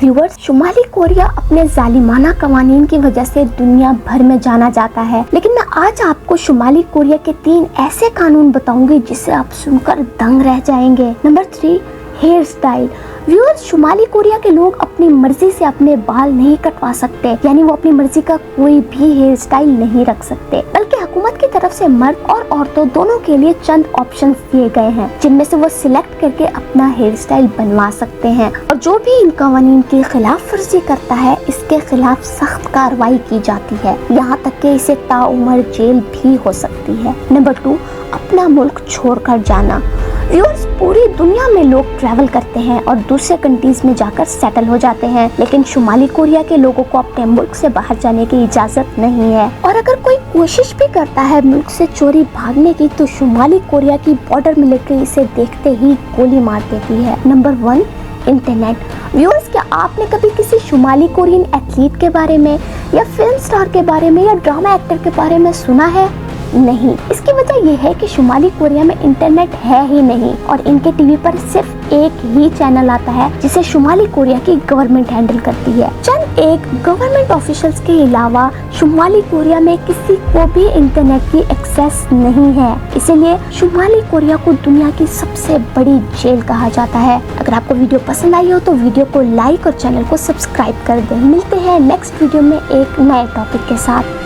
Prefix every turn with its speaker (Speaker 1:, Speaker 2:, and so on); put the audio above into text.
Speaker 1: Viewers, शुमाली Korea अपने जालिमाना कवानीन की वजह से दुनिया भर में जाना जाता है, लेकिन मैं आज आपको शुमाली कोरिया के 3 ऐसे कानून बताऊंगी जिसे आप सुनकर दंग रह जाएंगे। Number 3, hairstyle. व्यूअर्स, शुमाली कोरिया के लोग अपनी मर्जी से अपने बाल नहीं कटवा सकते, यानी वो अपनी मर्जी का कोई भी हेयर स्टाइल नहीं रख सकते, बल्कि हुकूमत की तरफ से मर्द और औरतों दोनों के लिए चंद ऑप्शंस दिए गए हैं, जिनमें से वो सिलेक्ट करके अपना हेयर स्टाइल बनवा सकते हैं। और जो भी इन कवानीन की खिलाफ वर्जी करता है, इसके खिलाफ सख्त कार्रवाई की जाती है, यहाँ तक कि इसे ताउम्र जेल भी हो सकती है। नंबर 2, अपना मुल्क छोड़कर जाना। व्यूअर्स, पूरी दुनिया में लोग ट्रैवल करते हैं और दूसरे कंट्रीज में जाकर सेटल हो जाते हैं, लेकिन शुमाली कोरिया के लोगों को अपने मुल्क से बाहर जाने की इजाजत नहीं है। और अगर कोई कोशिश भी करता है मुल्क से चोरी भागने की, तो शुमाली कोरिया की बॉर्डर मिलिट्री इसे देखते ही गोली मार देती है। Number 1, internet. व्यूअर्स, क्या आपने कभी किसी शुमाली कोरियन एथलीट के बारे में या फिल्म स्टार के बारे में या ड्रामा एक्टर के बारे में सुना है? नहीं। इसकी वजह यह है कि शुमाली कोरिया में इंटरनेट है ही नहीं और इनके टीवी पर सिर्फ एक ही चैनल आता है जिसे शुमाली कोरिया की गवर्नमेंट हैंडल करती है। चंद एक गवर्नमेंट ऑफिशियल्स के अलावा शुमाली कोरिया में किसी को भी इंटरनेट की एक्सेस नहीं है, इसीलिए शुमाली कोरिया को दुनिया की सबसे बड़ी जेल कहा जाता है। अगर आपको वीडियो पसंद आई हो तो वीडियो को लाइक और चैनल को सब्सक्राइब कर दें। मिलते हैं नेक्स्ट वीडियो में एक नए टॉपिक के साथ।